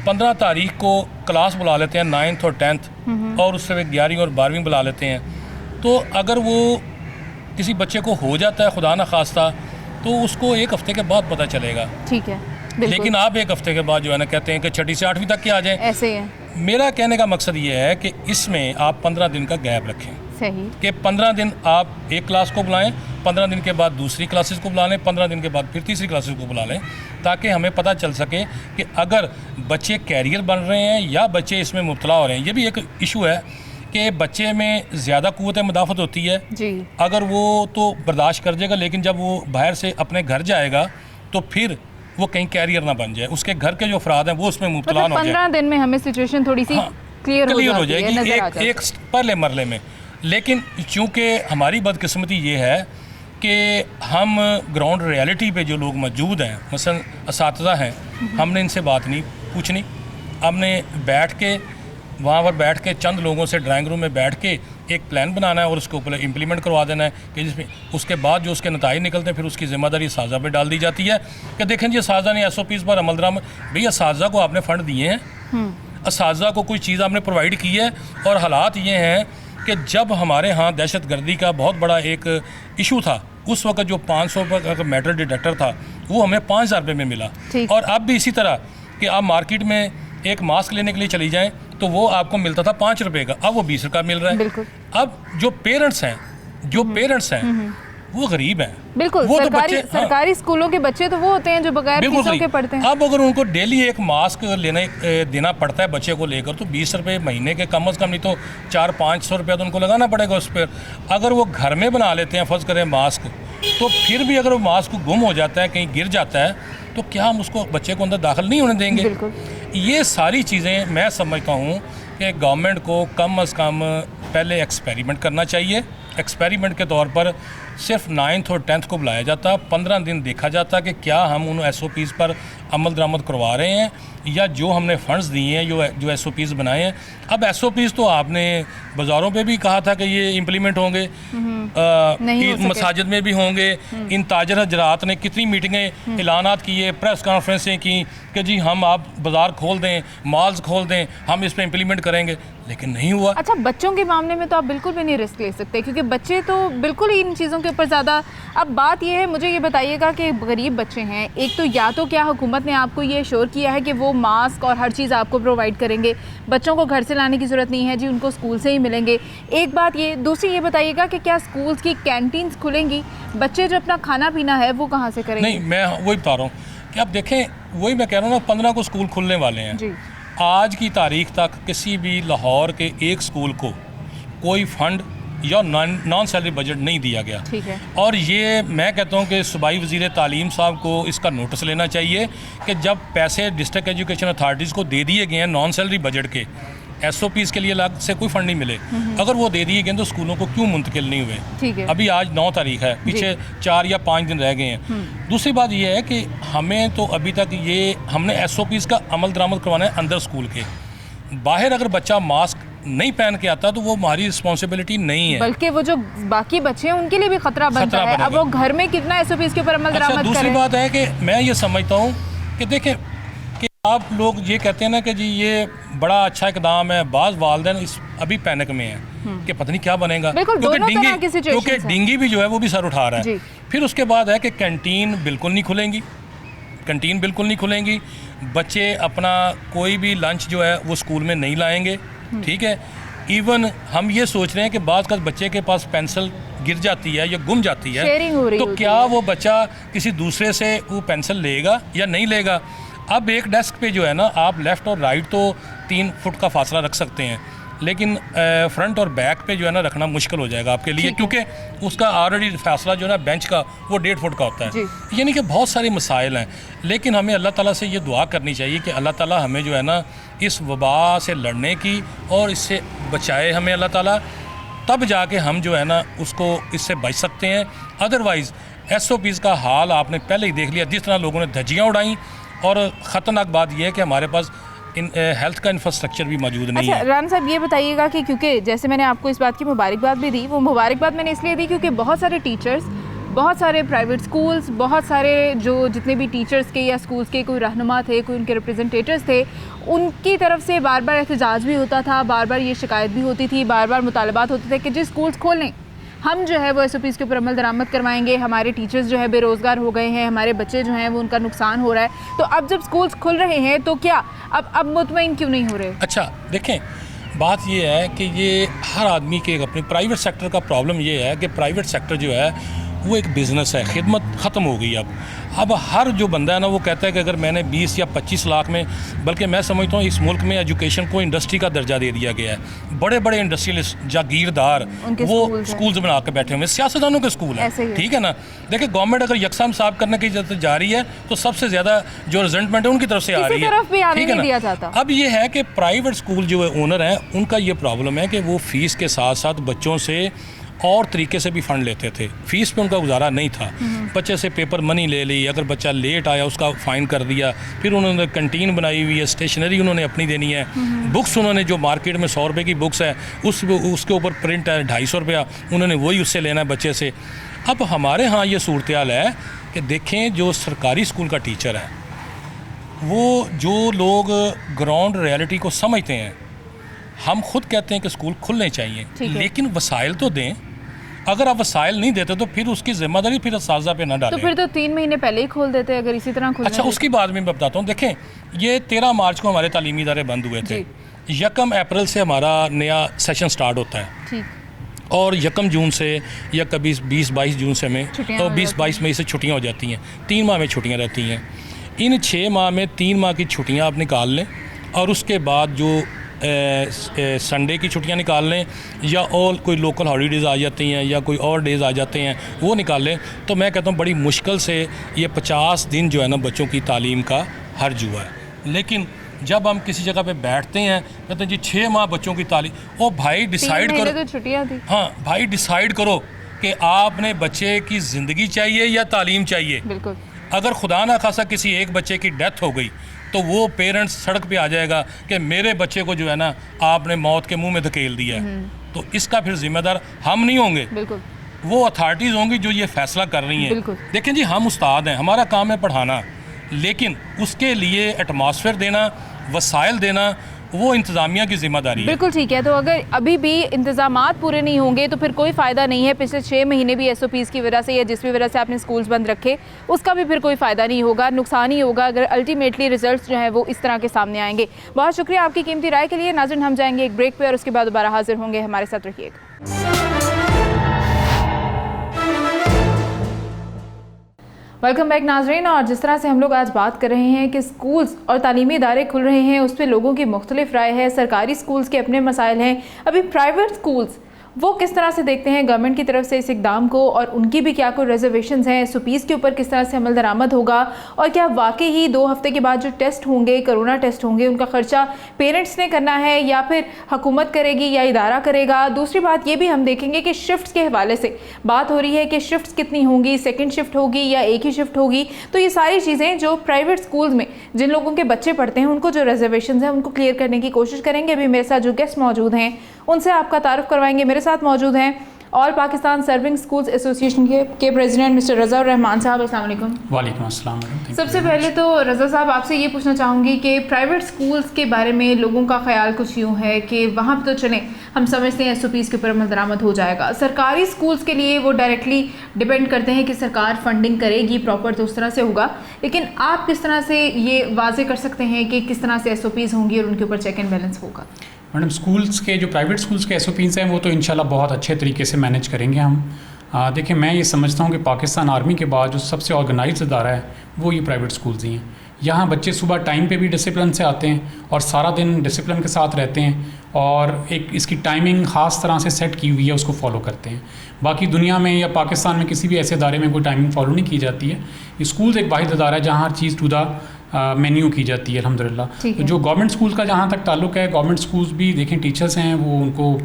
15 तारीख को क्लास बुला लेते हैं 9th और 10th और उससे 11वीं और 12वीं बुला लेते हैं, तो अगर वो किसी बच्चे को हो जाता है खुदा न खास्ता तो उसको 1 हफ्ते के बाद पता चलेगा, ठीक है। लेकिन आप 1 हफ्ते के बाद जो है ना कहते हैं कि 6ठी से 8वीं तक के आ जाएं। ऐसे है। मेरा कहने का मकसद ये है कि इसमें आप 15 दिन का गैप रखें, सही, कि 15 दिन आप एक क्लास को बुलाएं, 15 दिन के बाद दूसरी क्लासेस को बुला लें, 15 दिन के बाद फिर तीसरी क्लासेस को बुला लें, ताकि हमें पता चल सके कि अगर बच्चे कैरियर बन रहे हैं या बच्चे इसमें मुब्तला हो रहे हैं। ये भी एक इशू है कि बच्चे में ज़्यादा क़ुव्वत मुदाफ़त होती है जी। अगर वो तो बर्दाश्त कर जाएगा, लेकिन जब वो बाहर से अपने घर जाएगा तो फिर वो कहीं कैरियर ना बन जाए, उसके घर के जो अफराद हैं वो उसमें मुब्तला हो जाए। 15 दिन में हमें सिचुएशन थोड़ी सी क्लियर हो जाएगी एक पहले मरले में। लेकिन चूँकि हमारी बदकिस्मती ये है कि हम ग्राउंड रियलिटी पे जो लोग मौजूद हैं, मसलन असातिज़ा हैं, हमने इनसे बात नहीं पूछनी। हमने बैठ के वहाँ पर बैठ के चंद लोगों से ड्राइंग रूम में बैठ के एक प्लान बनाना है और उसको ऊपर इम्प्लीमेंट करवा देना है कि जिसमें उसके बाद जो उसके नताइज निकलते हैं फिर उसकी ज़िम्मेदारी साजा पे डाल दी जाती है कि देखें जी साजा ने SOPs पर अमल दरामद, भैया साजा को आपने फ़ंड दिए हैं, साजा को कोई चीज़ आपने प्रोवाइड की है। और हालात ये हैं कि जब हमारे यहाँ दहशत गर्दी का बहुत बड़ा एक इशू था, उस वक्त जो 500 रुपये का मेटल डिटेक्टर था वो हमें 5000 रुपये में मिला। और अब भी इसी तरह कि आप मार्केट में एक मास्क लेने के लिए चली जाएं तो वो आपको मिलता था 5 रुपये का, अब वो 20 का मिल रहा है। अब जो पेरेंट्स हैं वो गरीब हैं। बिल्कुल, वो सरकारी बच्चे, हाँ, सरकारी स्कूलों के बच्चे तो वो होते हैं जो बगैर बिल्कुल फीसों सही। के पढ़ते हैं। अब अगर उनको डेली एक मास्क देना पड़ता है बच्चे को लेकर, तो 20 रुपये महीने के कम से कम नहीं तो 400-500 रुपया तो उनको लगाना पड़ेगा उस पर। अगर वो घर में बना लेते हैं फ़र्ज़ करें मास्क, तो फिर भी अगर वो मास्क गुम हो जाता है, कहीं गिर जाता है, तो क्या हम उसको बच्चे को अंदर दाखिल नहीं होने देंगे? बिल्कुल। ये सारी चीज़ें मैं समझता हूँ कि गवर्नमेंट को कम से कम पहले एक्सपेरिमेंट करना चाहिए। एक्सपेरिमेंट के तौर पर सिर्फ 9th और 10th को बुलाया जाता, 15 दिन देखा जाता कि क्या हम उन SOPs पर अमल दरामद करवा रहे हैं, या जो हमने फंड्स दिए हैं जो SOPs बनाए हैं। अब SOPs तो आपने बाज़ारों पे भी कहा था कि ये इम्प्लीमेंट होंगे, नहीं हो सके। मसाजिद में भी होंगे। इन ताजर हजरात ने कितनी मीटिंगें ऐलानात किए, प्रेस कॉन्फ्रेंसें की कि जी हम आप बाज़ार खोल दें, मॉल्स खोल दें, हम इस पर इम्प्लीमेंट करेंगे, लेकिन नहीं हुआ। अच्छा, बच्चों के मामले में तो आप बिल्कुल भी नहीं रिस्क ले सकते, क्योंकि बच्चे तो बिल्कुल ही इन चीज़ों के ऊपर ज़्यादा। अब बात ये है, मुझे ये बताइएगा कि गरीब बच्चे हैं, एक तो या तो क्या हुकूमत ने आपको ये श्योर किया है कि वो मास्क और हर चीज़ आपको प्रोवाइड करेंगे, बच्चों को घर से लाने की ज़रूरत नहीं है जी, उनको स्कूल से ही मिलेंगे। एक बात ये, दूसरी ये बताइएगा कि क्या स्कूल्स की कैंटीन्स खुलेंगी? बच्चे जो अपना खाना पीना है वो कहाँ से करेंगे? नहीं, मैं वही बता रहा हूँ कि आप देखें, वही मैं कह रहा हूँ ना, 15 को स्कूल खुलने वाले हैं जी। आज की तारीख तक किसी भी लाहौर के एक स्कूल को कोई फंड या नॉन सैलरी बजट नहीं दिया गया। ठीक है। और ये मैं कहता हूँ कि सूबाई वज़ीर तालीम साहब को इसका नोटिस लेना चाहिए कि जब पैसे डिस्ट्रिक्ट एजुकेशन अथॉरिटीज़ को दे दिए गए हैं नॉन सैलरी बजट के, SOPs के लिए अलग से कोई फंड नहीं मिले, अगर वो दे दिए गए तो स्कूलों को क्यों मुंतकिल नहीं हुए? ठीक है। अभी आज 9 तारीख है, पीछे 4 या 5 दिन रह गए हैं। दूसरी बात ये है कि हमें तो अभी तक ये हमने SOPs का अमल दरामद करवाना है अंदर स्कूल के। बाहर अगर बच्चा मास्क नहीं पहन के आता तो वो हमारी रिस्पॉन्सिबिलिटी नहीं है, बल्कि वो जो बाकी बच्चे हैं उनके लिए भी खतरा बनता है। अब वो घर में कितना SOPs के ऊपर अमल अच्छा, दरामद दूसरी करें? बात है कि मैं ये समझता हूँ कि देखें कि आप लोग ये कहते हैं ना कि जी ये बड़ा अच्छा इकदाम है, बाज़ वालिदैन इस अभी पैनिक में हैं कि पता नहीं क्या बनेगा, बिल्कुल, दोनों तरह की situations क्योंकि हैं। डेंगी भी जो है वो भी सर उठा रहा जी। है। फिर उसके बाद है कि कैंटीन बिल्कुल नहीं खुलेंगी, कैंटीन बिल्कुल नहीं खुलेंगी, बच्चे अपना कोई भी लंच जो है वो स्कूल में नहीं लाएंगे। ठीक है, इवन हम ये सोच रहे हैं कि बाद का बच्चे के पास पेंसिल गिर जाती है या गुम जाती है, शेयरिंग हो रही तो होती क्या है। वो बच्चा किसी दूसरे से वो पेंसिल लेगा या नहीं लेगा? अब एक डेस्क पे जो है ना, आप लेफ़्ट और राइट तो 3 फुट का फासला रख सकते हैं, लेकिन फ्रंट और बैक पे जो है ना रखना मुश्किल हो जाएगा आपके लिए, क्योंकि उसका ऑलरेडी फासला जो है ना बेंच का वो 1.5 फुट का होता है। यानी कि बहुत सारे मसाइल हैं, लेकिन हमें अल्लाह ताला से ये दुआ करनी चाहिए कि अल्लाह ताला हमें जो है ना इस वबा से लड़ने की और इससे बचाए हमें अल्लाह ताला, तब जाके हम जो है ना उसको इससे बच सकते हैं। अदरवाइज़ SOPs का हाल आपने पहले ही देख लिया, जिस तरह लोगों ने धज्जियाँ उड़ाई, और ख़तरनाक बात यह है कि हमारे पास हेल्थ का इंफ्रास्ट्रक्चर भी मौजूद नहीं अच्छा, है। राना साहब ये बताइएगा कि क्योंकि जैसे मैंने आपको इस बात की मुबारकबाद भी दी, वो मुबारकबाद मैंने इसलिए दी क्योंकि बहुत सारे टीचर्स, बहुत सारे प्राइवेट स्कूल्स, बहुत सारे जो जितने भी टीचर्स के या स्कूल्स के कोई रहनुमा थे, कोई उनके रिप्रेजेंटेटिव्स थे, उनकी तरफ से बार बार एहतजाज भी होता था, बार बार ये शिकायत भी होती थी, बार बार मुतालबात होते थे कि जी स्कूल्स खोलें, हम जो है वो SOPs के ऊपर अमल दरामद करवाएंगे, हमारे टीचर्स जो है बेरोज़गार हो गए हैं, हमारे बच्चे जो हैं वो उनका नुकसान हो रहा है। तो अब जब स्कूल्स खुल रहे हैं तो क्या अब मुतमईन क्यों नहीं हो रहे? अच्छा देखें, बात ये है कि ये हर आदमी के अपने प्राइवेट सेक्टर का प्रॉब्लम ये है कि प्राइवेट सेक्टर जो है वो एक बिज़नेस है, खिदमत ख़त्म हो गई। अब हर जो बंदा है ना वो कहता है कि अगर मैंने 20 या 25 लाख में, बल्कि मैं समझता हूँ इस मुल्क में एजुकेशन को इंडस्ट्री का दर्जा दे दिया गया है। बड़े बड़े इंडस्ट्रियलिस्ट जागीरदार वो स्कूल्स बना के बैठे हुए, सियासतदानों के स्कूल हैं, ठीक है ना। देखिए गवर्नमेंट अगर यकसाम साफ करने की जा रही है तो सबसे ज़्यादा जो रिजल्टमेंट है उनकी तरफ से आ रही है, ठीक है ना। अब ये है कि प्राइवेट स्कूल जो है ओनर हैं उनका ये प्रॉब्लम है कि वो फ़ीस के साथ साथ बच्चों से और तरीके से भी फ़ंड लेते थे, फ़ीस पे उनका गुजारा नहीं था। बच्चे से पेपर मनी ले ली, अगर बच्चा लेट आया उसका फ़ाइन कर दिया, फिर उन्होंने कंटीन बनाई हुई है, स्टेशनरी उन्होंने अपनी देनी है, बुक्स उन्होंने जो मार्केट में 100 रुपये की बुक्स है उसके ऊपर प्रिंट है 250 रुपया, उन्होंने वही उससे लेना है बच्चे से। अब हमारे यहाँ ये सूरत हाल है कि देखें जो सरकारी स्कूल का टीचर है वो जो लोग ग्राउंड रियलिटी को समझते हैं, हम खुद कहते हैं कि स्कूल खुलने चाहिए, लेकिन वसाइल तो दें। अगर आप वसाइल नहीं देते तो फिर उसकी जिम्मेदारी फिर असातिज़ा पे ना डालें। तो फिर तो 3 महीने पहले ही खोल देते अगर इसी तरह खुलने। अच्छा, उसकी बात में मैं बताता हूँ। देखें, ये 13 मार्च को हमारे तालीमी इदारे बंद हुए थे, 1 अप्रैल से हमारा नया सेशन स्टार्ट होता है। और 1 जून से या कभी 20-22 जून से हमें छुट्टियां तो हो 20-22 मई से छुट्टियां हो जाती हैं। 3 माह में छुट्टियां रहती हैं। इन 6 माह में 3 माह की छुट्टियां आप निकाल लें और उसके बाद जो संडे की छुट्टियां निकाल लें या और कोई लोकल हॉलीडेज़ आ जाती हैं या कोई और डेज़ आ जाते हैं वो निकाल लें, तो मैं कहता हूँ बड़ी मुश्किल से ये 50 दिन जो है ना बच्चों की तालीम का हर्ज हुआ है। लेकिन जब हम किसी जगह पे बैठते हैं कहते हैं जी 6 माह बच्चों की तालीम, ओ भाई डिसाइड 3 महीने करो, तो छुट्टियां थी। हाँ भाई डिसाइड करो कि आपने बच्चे की ज़िंदगी चाहिए या तालीम चाहिए। बिल्कुल। अगर खुदा ना खासा किसी एक बच्चे की डेथ हो गई तो वो पेरेंट्स सड़क पे आ जाएगा कि मेरे बच्चे को जो है ना आपने मौत के मुंह में धकेल दिया है, तो इसका फिर जिम्मेदार हम नहीं होंगे, बिल्कुल। वो अथॉरिटीज़ होंगी जो ये फैसला कर रही हैं। बिल्कुल। देखें जी हम उस्ताद हैं, हमारा काम है पढ़ाना, लेकिन उसके लिए एटमॉस्फेयर देना, वसाइल देना, वो इंतज़ामिया की ज़िम्मेदारी है। बिल्कुल ठीक है। तो अगर अभी भी इंतज़ामात पूरे नहीं होंगे तो फिर कोई फ़ायदा नहीं है। पिछले 6 महीने भी SOPs की वजह से या जिस भी वजह से आपने स्कूल्स बंद रखे उसका भी फिर कोई फ़ायदा नहीं होगा, नुकसान ही होगा अगर अल्टीमेटली रिजल्ट्स जो हैं वो इस तरह के सामने आएंगे। बहुत शुक्रिया आपकी कीमती राय के लिए। नाज़रीन हम जाएंगे एक ब्रेक पे और उसके बाद दोबारा हाजिर होंगे, हमारे साथ रखिएगा। वेलकम बैक नाजरीन। और जिस तरह से हम लोग आज बात कर रहे हैं कि स्कूल्स और तालीमी इदारे खुल रहे हैं उस पर लोगों की मुख्तलिफ राय है। सरकारी स्कूल्स के अपने मसाइल हैं, अभी प्राइवेट स्कूल्स वो किस तरह से देखते हैं गवर्नमेंट की तरफ से इस इकदाम को और उनकी भी क्या कोई रिजर्वेशंस हैं, SOPs के ऊपर किस तरह से अमल दरामद होगा और क्या वाकई ही 2 हफ्ते के बाद जो टेस्ट होंगे, कोरोना टेस्ट होंगे, उनका ख़र्चा पेरेंट्स ने करना है या फिर हुकूमत करेगी या इदारा करेगा। दूसरी बात ये भी हम देखेंगे कि शिफ्ट्स के हवाले से बात हो रही है कि शिफ्ट्स कितनी होंगी, सेकेंड शिफ्ट होगी या एक ही शिफ्ट होगी। तो ये सारी चीज़ें जो प्राइवेट स्कूल्स में जिन लोगों के बच्चे पढ़ते हैं उनको जो रिजर्वेशन है उनको क्लियर करने की कोशिश करेंगे। अभी मेरे साथ जो गेस्ट मौजूद हैं उनसे आपका तारुफ करवाएंगे। मेरे साथ मौजूद हैं all Pakistan serving schools association के प्रेसिडेंट मिस्टर रज़ा रहमान साहब। अस्सलाम वालेकुम। वालेकुम अस्सलाम। सबसे पहले तो रज़ा साहब आपसे ये पूछना चाहूँगी कि प्राइवेट स्कूल्स के बारे में लोगों का ख्याल कुछ यूँ है कि वहाँ पर तो चलें हम समझते हैं SOPs के ऊपर अमल दरामद हो जाएगा, सरकारी स्कूल्स के लिए वो डायरेक्टली डिपेंड करते हैं कि सरकार फंडिंग करेगी प्रॉपर तो उस तरह से होगा, लेकिन आप किस तरह से ये वाजे कर सकते हैं कि किस तरह से SOPs होंगी और उनके ऊपर चेक एंड बैलेंस होगा? मैडम स्कूल्स के जो प्राइवेट स्कूल्स के SOPs हैं वो तो इंशाल्लाह बहुत अच्छे तरीके से मैनेज करेंगे हम। देखिए मैं ये समझता हूँ कि पाकिस्तान आर्मी के बाद जो सबसे ऑर्गेनाइज्ड अदारा है वो ये प्राइवेट स्कूल्स ही हैं। यहाँ बच्चे सुबह टाइम पे भी डिसिप्लिन से आते हैं और सारा दिन डिसिप्लिन के साथ रहते हैं और एक इसकी टाइमिंग ख़ास तरह से सेट की हुई है, उसको फॉलो करते हैं। बाकी दुनिया में या पाकिस्तान में किसी भी ऐसे अदारे में कोई टाइमिंग फॉलो नहीं की जाती है। स्कूल्स एक वाहिद अदारा है जहाँ हर चीज़ टू द मेन्यू की जाती है अल्हम्दुलिल्लाह। तो जो गवर्नमेंट स्कूल्स का जहाँ तक ताल्लुक़ है, गवर्नमेंट स्कूल्स भी देखें टीचर्स हैं वो उनको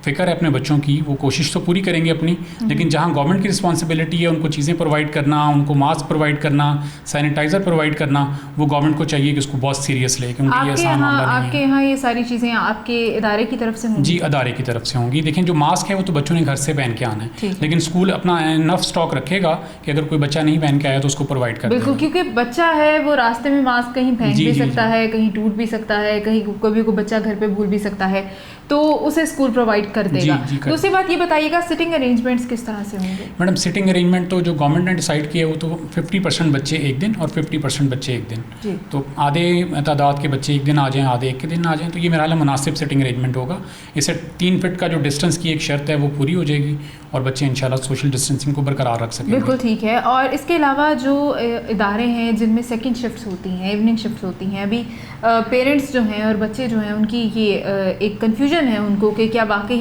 फ़िक्र है अपने बच्चों की, वो कोशिश तो पूरी करेंगे अपनी, लेकिन जहाँ गवर्नमेंट की रिस्पॉन्सिबिलिटी है उनको चीज़ें प्रोवाइड करना, उनको मास्क प्रोवाइड करना, सैनिटाइज़र प्रोवाइड करना, वो गवर्नमेंट को चाहिए कि उसको बहुत सीरियस ले, क्योंकि ये आसान मामला नहीं है। आपके यहाँ ये सारी चीज़ें आपके इदारे की तरफ से होंगी? जी अदारे की तरफ से होंगी। देखें जो मास्क है वो तो बच्चों ने घर से पहन के आना है, लेकिन स्कूल अपना इनफ स्टॉक रखेगा कि अगर कोई बच्चा नहीं पहन के आया तो उसको प्रोवाइड कर बिल्कुल, क्योंकि बच्चा है वो रास्ते में मास्क कहीं फेंक भी सकता है, कहीं टूट भी सकता है, कहीं कभी कोई बच्चा घर पे भूल भी सकता है, तो उसे स्कूल प्रोवाइड कर देगा। दूसरी बात ये बताइएगा सिटिंग अरेंजमेंट्स किस तरह से होंगे? मैडम सिटिंग अरेंजमेंट तो जो गवर्नमेंट ने डिसाइड किया है वो तो 50% बच्चे एक दिन और 50% बच्चे एक दिन, तो आधे तादाद के बच्चे एक दिन आ जाएँ, आधे एक दिन आ जाएँ, तो ये मेरा मुनासिब सिटिंग अरेंजमेंट होगा। इससे 3 फीट का जो डिस्टेंस की एक शर्त है वो पूरी हो जाएगी और बच्चे इंशाल्लाह सोशल डिस्टेंसिंग को बरकरार रख सकेंगे। बिल्कुल ठीक है। और इसके अलावा जो इदारे हैं जिनमें सेकंड शिफ्ट्स होती हैं, इवनिंग शिफ्ट्स होती हैं, अभी पेरेंट्स जो हैं और बच्चे जो हैं उनकी ये एक कन्फ्यूजन है उनको कि क्या वाकई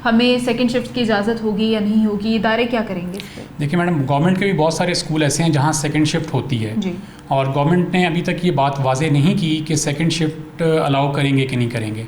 हमें सेकंड शिफ्ट की इजाज़त होगी या नहीं होगी, इदारे क्या करेंगे इस पर? देखिए मैडम गवर्नमेंट के भी बहुत सारे स्कूल ऐसे हैं जहाँ सेकंड शिफ्ट होती है जी, और गवर्नमेंट ने अभी तक ये बात वाजे नहीं की कि सेकंड शिफ्ट अलाउ करेंगे कि नहीं करेंगे।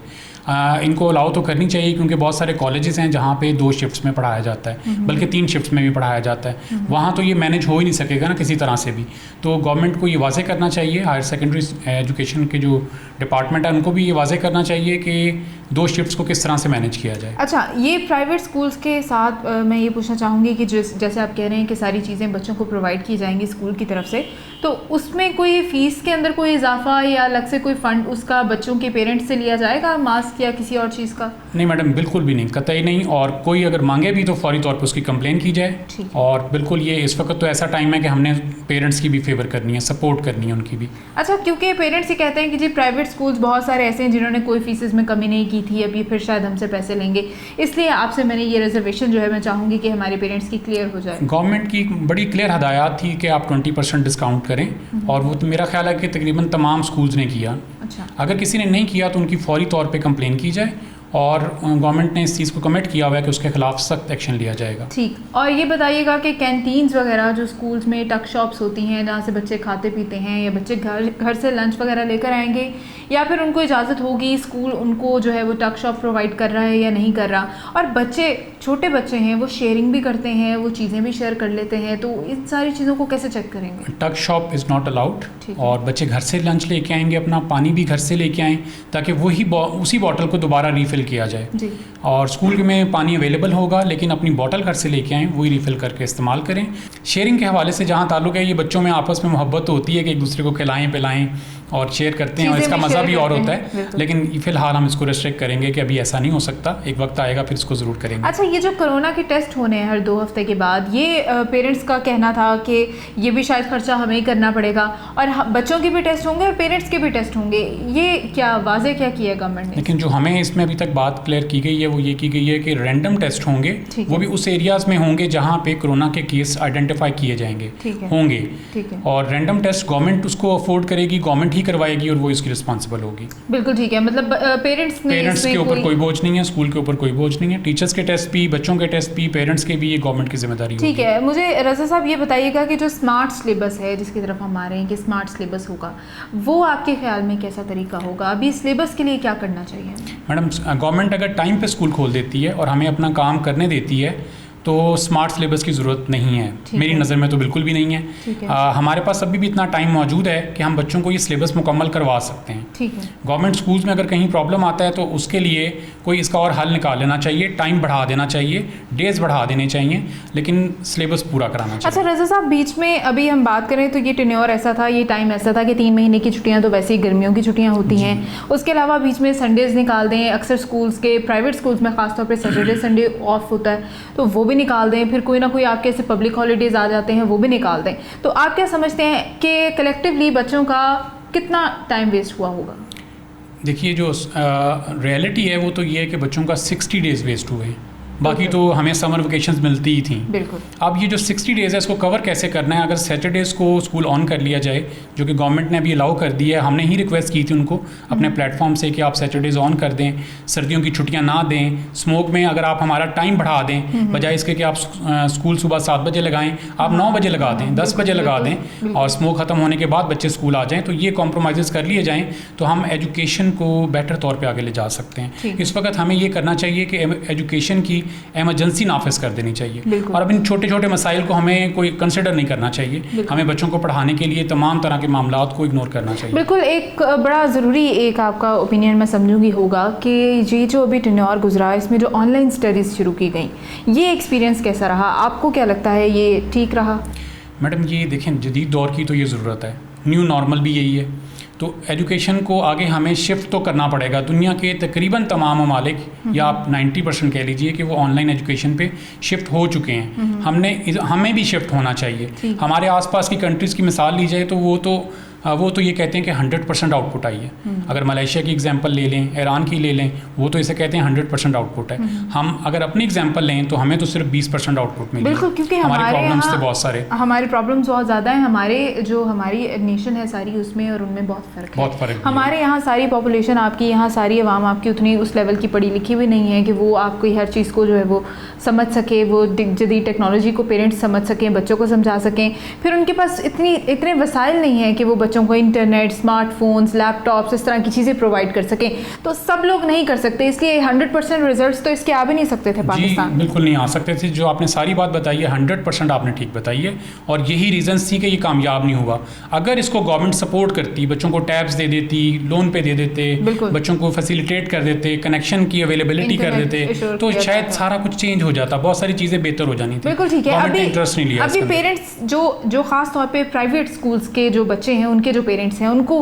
इनको अलाउ तो करनी चाहिए क्योंकि बहुत सारे कॉलेजेस हैं जहाँ पे 2 शिफ्ट्स में पढ़ाया जाता है, बल्कि 3 शिफ्ट्स में भी पढ़ाया जाता है। वहाँ तो ये मैनेज हो ही नहीं सकेगा ना किसी तरह से भी, तो गवर्नमेंट को ये वाजे करना चाहिए, हायर सेकेंडरी एजुकेशन के जो डिपार्टमेंट है उनको भी ये वाजे करना चाहिए कि 2 शिफ्ट्स को किस तरह से मैनेज किया जाए। अच्छा, ये प्राइवेट स्कूल्स के साथ मैं ये पूछना चाहूँगी कि जैसे आप कह रहे हैं कि सारी चीज़ें बच्चों को प्रोवाइड की जाएंगी स्कूल की तरफ से, तो उसमें कोई फ़ीस के अंदर कोई इजाफा या अलग से कोई फ़ंड उसका बच्चों के पेरेंट्स से लिया जाएगा, मास्क या किसी और चीज़ का? नहीं मैडम, बिल्कुल भी नहीं, कतई नहीं। और कोई अगर मांगे भी तो फौरी तौर पे उसकी कंप्लेन की जाए। ठीक। और बिल्कुल ये इस वक्त तो ऐसा टाइम है कि हमने पेरेंट्स की भी फेवर करनी है, सपोर्ट करनी है उनकी भी। अच्छा, क्योंकि पेरेंट्स ये कहते हैं कि जी प्राइवेट स्कूल्स बहुत सारे ऐसे हैं जिन्होंने कोई फीसेस में कमी नहीं की थी, अब ये फिर शायद हमसे पैसे लेंगे, इसलिए आपसे मैंने ये रिजर्वेशन जो है मैं चाहूँगी कि हमारे पेरेंट्स की क्लियर हो जाए। गवर्नमेंट की बड़ी क्लियर हदायत थी कि आप 20% डिस्काउंट करें, और वो तो मेरा ख्याल है कि तकरीबन तमाम स्कूल्स ने किया। अच्छा। अगर किसी ने नहीं किया तो उनकी फौरी तौर पे कंप्लेन की जाए, और गवर्नमेंट ने इस चीज़ को कमिट किया हुआ है कि उसके खिलाफ सख्त एक्शन लिया जाएगा। ठीक। और ये बताइएगा कि कैंटीन्स वगैरह जो स्कूल्स में टक शॉप्स होती हैं जहाँ से बच्चे खाते पीते हैं, या बच्चे घर से लंच वगैरह लेकर आएंगे, या फिर उनको इजाज़त होगी, स्कूल उनको जो है वो टक शॉप प्रोवाइड कर रहा है या नहीं कर रहा? और बच्चे छोटे बच्चे हैं, वो शेयरिंग भी करते हैं, वो चीज़ें भी शेयर कर लेते हैं, तो इन सारी चीज़ों को कैसे चेक करेंगे? टक शॉप इज़ नॉट अलाउड, ठीक है। और बच्चे घर से लंच लेके आएंगे, अपना पानी भी घर से लेके आएँ, ताकि वही उसी बॉटल को दोबारा रीफ़िल किया जाए। जी। और स्कूल में पानी अवेलेबल होगा, लेकिन अपनी बॉटल घर से लेके आएँ, वही रिफ़िल करके इस्तेमाल करें। शेयरिंग के हवाले से जहाँ ताल्लुक़ है, ये बच्चों में आपस में मोहब्बत होती है कि एक दूसरे को खिलाएं पिलाएं और शेयर करते हैं, और इसका मज़ा भी और होता है। लेकिन फ़िलहाल हम इसको रेस्ट्रिक्ट करेंगे कि अभी ऐसा नहीं हो सकता, एक वक्त आएगा फिर इसको ज़रूर करेंगे। अच्छा, ये जो कोरोना के टेस्ट होने हैं हर 2 हफ्ते के बाद, ये पेरेंट्स का कहना था कि ये भी शायद खर्चा हमें ही करना पड़ेगा, और बच्चों के भी टेस्ट होंगे और पेरेंट्स के भी टेस्ट होंगे, ये क्या वाज़े क्या किया है गवर्नमेंट ने? लेकिन जो हमें इसमें अभी तक बात क्लियर की गई है वो ये की गई है कि रैंडम टेस्ट होंगे, वो भी उस एरियाज़ में होंगे जहाँ पे कोरोना के केस आइडेंटिफाई किए जाएंगे, होंगे। ठीक है। और रैंडम टेस्ट गवर्नमेंट उसको अफोर्ड करेगी, गवर्नमेंट ही करवाएगी, और वो इसकी रिस्पॉन्सिबल होगी। बिल्कुल ठीक है। मतलब पेरेंट्स के ऊपर कोई बोझ नहीं है, स्कूल के ऊपर कोई बोझ नहीं है। टीचर्स के टेस्ट भी, बच्चों के टेस्ट भी, पेरेंट्स के भी, ये गवर्नमेंट की जिम्मेदारी ठीक है। मुझे रज़ा साहब ये बताइएगा कि जो स्मार्ट सिलेबस है जिसकी तरफ हम आ रहे हैं कि स्मार्ट सिलेबस होगा, वो आपके ख्याल में कैसा तरीका होगा? अभी सिलेबस के लिए क्या करना चाहिए? मैडम, गवर्नमेंट अगर टाइम पे स्कूल खोल देती है और हमें अपना काम करने देती है तो स्मार्ट सिलेबस की ज़रूरत नहीं है, मेरी नज़र में तो बिल्कुल भी नहीं है। हमारे पास अभी भी इतना टाइम मौजूद है कि हम बच्चों को ये सिलेबस मुकम्मल करवा सकते हैं। ठीक है। गवर्नमेंट स्कूल्स में अगर कहीं प्रॉब्लम आता है तो उसके लिए कोई इसका और हल निकाल लेना चाहिए, टाइम बढ़ा देना चाहिए, डेज बढ़ा देने चाहिए, लेकिन सिलेबस पूरा कराना चाहिए। अच्छा रज़ा साहब, बीच में अभी हम बात करें तो ये टेन्योर ऐसा था, ये टाइम ऐसा था कि 3 महीने की छुट्टियाँ तो वैसे ही गर्मियों की छुट्टियाँ होती हैं, उसके अलावा बीच में संडेज़ निकाल दें। अक्सर स्कूल्स के, प्राइवेट स्कूल्स में ख़ासतौर पर सैटरडे संडे ऑफ होता है, तो वो भी निकाल दें। फिर कोई ना कोई आपके ऐसे पब्लिक हॉलीडेज़ आ जाते हैं, वो भी निकाल दें। तो आप क्या समझते हैं कि कलेक्टिवली बच्चों का कितना टाइम वेस्ट हुआ होगा? देखिए, जो रियलिटी है वो तो ये है कि बच्चों का 60 डेज़ वेस्ट हुए, बाकी तो हमें समर वेकेशंस मिलती ही थी। बिल्कुल। अब ये जो 60 डेज़ है इसको कवर कैसे करना है? अगर सैटरडेज़ को स्कूल ऑन कर लिया जाए, जो कि गवर्नमेंट ने अभी अलाउ कर दिया है, हमने ही रिक्वेस्ट की थी उनको अपने प्लेटफॉर्म से कि आप सैटरडेज़ ऑन कर दें, सर्दियों की छुट्टियां ना दें। स्मोक में अगर आप हमारा टाइम बढ़ा दें, बजाय इसके कि आप स्कूल सुबह 7 बजे लगाएं, आप 9 बजे लगा दें, 10 बजे लगा दें, और स्मोक ख़त्म होने के बाद बच्चे स्कूल आ जाएँ, तो ये कॉम्प्रोमाइज़ कर लिए जाएँ तो हम एजुकेशन को बेटर तौर पर आगे ले जा सकते हैं। इस वक्त हमें ये करना चाहिए कि एजुकेशन की एमरजेंसी नाफिज कर देनी चाहिए, और अब इन छोटे छोटे मसाइल को हमें कोई कंसिडर नहीं करना चाहिए। हमें बच्चों को पढ़ाने के लिए तमाम तरह के मामलात को इग्नोर करना चाहिए। बिल्कुल। एक बड़ा ज़रूरी एक आपका ओपिनियन मैं समझूंगी होगा कि ये जो अभी टेन्योर गुजरा, इसमें जो ऑनलाइन स्टडीज़ शुरू की गई, ये एक्सपीरियंस कैसा रहा? आपको क्या लगता है, ये ठीक रहा? मैडम, ये देखें, जदीद दौर की तो ये ज़रूरत है, न्यू नॉर्मल भी यही है, तो एजुकेशन को आगे हमें शिफ्ट तो करना पड़ेगा। दुनिया के तकरीबन तमाम ममालिक, या आप 90% कह लीजिए कि वो ऑनलाइन एजुकेशन पे शिफ्ट हो चुके हैं। हमें भी शिफ्ट होना चाहिए। हमारे आसपास की कंट्रीज़ की मिसाल ली जाए तो वो तो ये कहते हैं कि 100% आउटपुट आई है। अगर मलेशिया की एग्जांपल ले लें, ईरान की ले लें, वो तो इसे कहते हैं 100% आउटपुट है। हम अगर अपनी एग्जांपल लें तो हमें तो सिर्फ 20% आउटपुट मिली। बिल्कुल, क्योंकि हमारे प्रॉब्लम्स थे बहुत सारे, हमारी प्रॉब्लम्स बहुत ज़्यादा हैं। हमारी नेशन है सारी, उसमें और उनमें बहुत फ़र्क है। हमारे यहाँ सारी पॉपुलेशन आपकी, यहाँ सारी आवाम आपकी उतनी उस लेवल की पढ़ी लिखी हुई नहीं है कि वो आपको हर चीज़ को जो है वो समझ सके, वो जदीद टेक्नोलॉजी को पेरेंट्स समझ सकें, बच्चों को समझा सकें। फिर उनके पास इतने वसाइल नहीं है कि वो बच्चों को इंटरनेट, स्मार्टफोन्स, लैपटॉप्स, इस तरह की चीज़ें प्रोवाइड कर सकें। तो सब लोग नहीं कर सकते, इसलिए 100% रिजल्ट्स तो इसके आ भी नहीं सकते थे पाकिस्तान। बिल्कुल नहीं आ सकते थे। जो आपने सारी बात बताई है 100% आपने ठीक बताई है, और यही रीज़न्स थी कि ये कामयाब नहीं हुआ। अगर इसको गवर्नमेंट सपोर्ट करती, बच्चों को टैब्स दे देती, लोन पे दे देते, बच्चों को फैसिलिटेट कर देते, कनेक्शन की अवेलेबिलिटी कर देते, तो शायद सारा कुछ चेंज हो जाता, बहुत सारी चीज़ें बेहतर हो जानी थी। बिल्कुल ठीक है। इंटरेस्ट नहीं लिया। अभी पेरेंट्स जो खास तौर पे प्राइवेट स्कूल्स के जो बच्चे हैं उनके उनके जो पेरेंट्स हैं उनको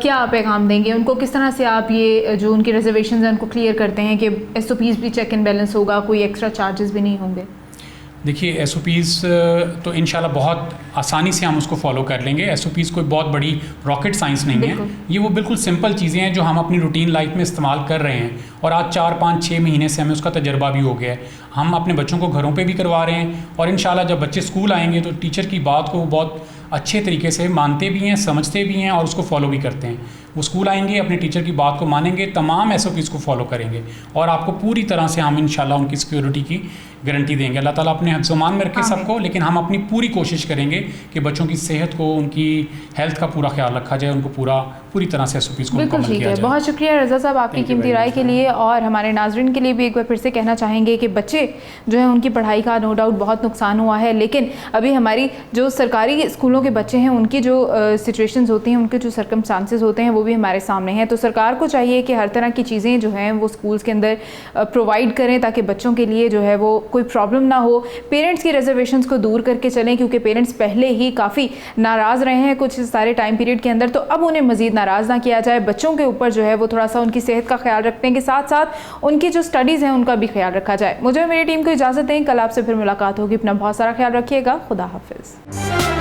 क्या पैगाम देंगे, उनको किस तरह से आप ये जो उनकी रिजर्वेशन हैं उनको क्लियर करते हैं कि SOPs भी चेक एंड बैलेंस होगा, कोई एक्स्ट्रा चार्जेस भी नहीं होंगे? देखिए SOPs तो इंशाल्लाह बहुत आसानी से हम उसको फॉलो कर लेंगे। SOPs कोई बहुत बड़ी रॉकेट साइंस नहीं है, ये वो बिल्कुल सिंपल चीज़ें हैं जो हम अपनी रूटीन लाइफ में इस्तेमाल कर रहे हैं और आज 4, 5, 6 महीने से हमें उसका तजर्बा भी हो गया है। हम अपने बच्चों को घरों पे भी करवा रहे हैं और इंशाल्लाह जब बच्चे स्कूल आएंगे तो टीचर की बात को वो बहुत अच्छे तरीके से मानते भी हैं, समझते भी हैं और उसको फॉलो भी करते हैं। वो स्कूल आएंगे, अपने टीचर की बात को मानेंगे, तमाम SOPs को फॉलो करेंगे और आपको पूरी तरह से हम इंशाल्लाह उनकी सिक्योरिटी की गारंटी देंगे। अल्लाह ताला अपने हिफ्ज़-ओ-मान में रखे सबको, लेकिन हम अपनी पूरी कोशिश करेंगे कि बच्चों की सेहत को, उनकी हेल्थ का पूरा ख्याल रखा जाए, उनको पूरी तरह से SOPs को बिल्कुल ठीक है। बहुत शुक्रिया रज़ा साहब आपकी कीमती राय के लिए। और हमारे नाज़रीन के लिए भी एक बार फिर से कहना चाहेंगे कि बच्चे जो हैं उनकी पढ़ाई का नो डाउट बहुत नुकसान हुआ है, लेकिन अभी हमारी जो सरकारी स्कूलों के बच्चे हैं उनकी जो सिचुएशंस होती हैं, उनके जो सर्कमस्टांसेस होते हैं वो भी हमारे सामने हैं। तो सरकार को चाहिए कि हर तरह की चीज़ें जो हैं वो स्कूल्स के अंदर प्रोवाइड करें ताकि बच्चों के लिए जो है वो कोई प्रॉब्लम ना हो। पेरेंट्स की रिजर्वेशंस को दूर करके चलें, क्योंकि पेरेंट्स पहले ही काफ़ी नाराज़ रहे हैं कुछ सारे टाइम पीरियड के अंदर, तो अब उन्हें मज़ीद नाराज़ ना किया जाए। बच्चों के ऊपर जो है वो थोड़ा सा उनकी सेहत का ख्याल रखने के साथ साथ उनकी जो स्टडीज़ हैं उनका भी ख्याल रखा जाए। मुझे मेरी टीम को इजाज़त दें, कल आपसे फिर मुलाकात होगी। अपना बहुत सारा ख्याल रखिएगा। खुदा हाफिज़।